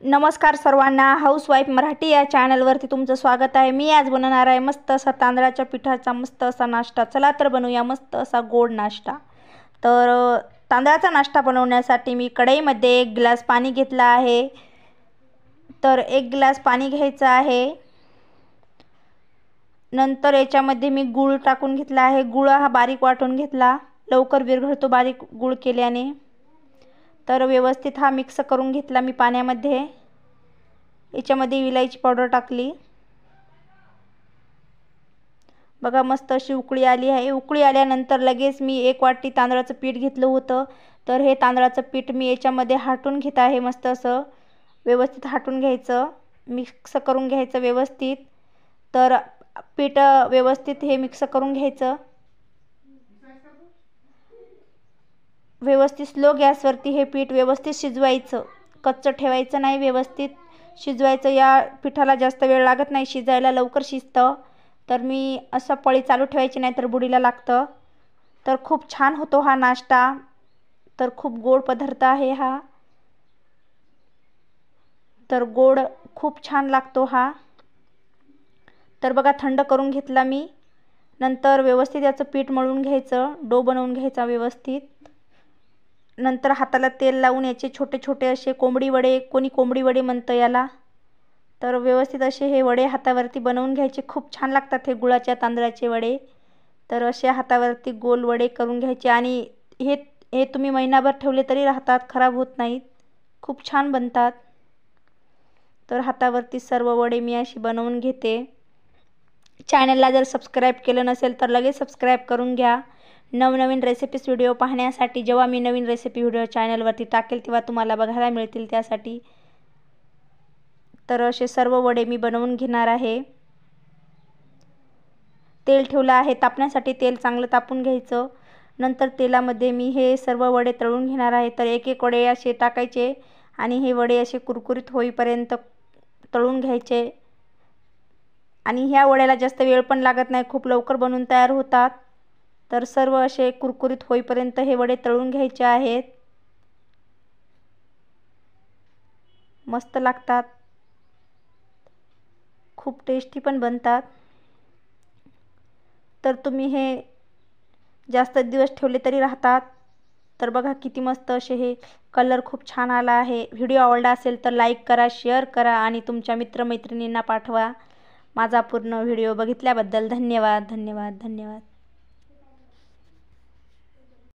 नमस्कार सर्वांना, हाऊसवाईफ मराठी या चॅनलवरती तुमचं स्वागत आहे। मी आज बनवणार आहे मस्त असा तांदळाच्या पिठाचा मस्त असा नाश्ता। चला तर बनवूया मस्त असा गोड नाश्ता। तर तांदळाचा नाश्ता बनवण्यासाठी मी कढईमध्ये 1 ग्लास पाणी घेतला आहे। तर 1 ग्लास पाणी घ्यायचं आहे। नंतर याच्यामध्ये मी गूळ टाकून घेतला आहे। गूळ हा बारीक वाटून घेतला, लवकर विरघळतो बारीक गूळ केल्याने। तर व्यवस्थित हा मिक्स करून घेतला मी पाण्यामध्ये। याच्यामध्ये इलायची पावडर टाकली। बघा मस्त अशी उकळी आली आहे। उकळी आल्यानंतर लगेच मी 1 वाटी तांदळाचं पीठ घेतलं होतं। तर हे तांदळाचं पीठ मी याच्यामध्ये हाटून घेत आहे। मस्त असं व्यवस्थित हाटून घ्यायचं, मिक्स करून घ्यायचं व्यवस्थित। तर पीठ व्यवस्थित हे मिक्स करून घ्यायचं। व्यवस्थित स्लो गॅसवरती हे पीठ व्यवस्थित शिजवायचं, कच्चं ठेवायचं नाही, व्यवस्थित शिजवायचं। या पिठाला जास्त वेळ लागत नाही शिजायला, लवकर शिजतं। तर मी असं पळी चालू ठेवायची नाही तर बुडीला लागतं। तर खूप छान होतो हा नाश्ता। तर खूप गोड पदार्थ आहे हा। तर गोड खूप छान लागतो हा। तर बघा थंड करून घेतला मी। नंतर व्यवस्थित याचं पीठ मळून घ्यायचं, डो बनवून घ्यायचा व्यवस्थित। नंतर हाताला तेल लावून याचे छोटे छोटे असे कोंबडी वडे, कोणी कोंबडी वडे म्हणतं याला। तर व्यवस्थित असे हे वडे हातावरती बनवून घ्यायचे। खूप छान लागतात हे गुळाच्या तांदळाचे वडे। तर असे हातावरती गोल वडे करून घ्यायचे आणि हे तुम्ही महिनाभर ठेवले तरी राहतात, खराब होत नाहीत, खूप छान बनतात। तर हातावरती सर्व वडे मी अशी बनवून घेते। चॅनलला जर सबस्क्राईब केलं नसेल तर लगेच सबस्क्राईब करून घ्या। नवनवीन रेसिपीज व्हिडिओ पाहण्यासाठी, जेव्हा मी नवीन रेसिपी व्हिडिओ चॅनलवरती टाकेल तेव्हा तुम्हाला बघायला मिळतील त्यासाठी। तर असे सर्व वडे मी बनवून घेणार आहे। तेल ठेवलं आहे तापण्यासाठी, तेल चांगलं तापून घ्यायचं। नंतर तेलामध्ये मी हे सर्व वडे तळून घेणार आहे। तर एक एक वडे असे टाकायचे आणि हे वडे असे कुरकुरीत होईपर्यंत तळून घ्यायचे। आणि ह्या वड्याला जास्त वेळ पण लागत नाही, खूप लवकर बनून तयार होतात। तर सर्व असे कुरकुरीत होईपर्यंत हे वडे तळून घ्यायचे आहेत। मस्त लागतात, खूप टेस्टी पण बनतात। तर तुम्ही हे जास्त दिवस ठेवले तरी राहतात। तर बघा किती मस्त असे हे कलर खूप छान आला आहे। व्हिडिओ आवडला असेल तर लाईक करा, शेअर करा आणि तुमच्या मित्रमैत्रिणींना पाठवा। माझा पूर्ण व्हिडिओ बघितल्याबद्दल धन्यवाद धन्यवाद धन्यवाद।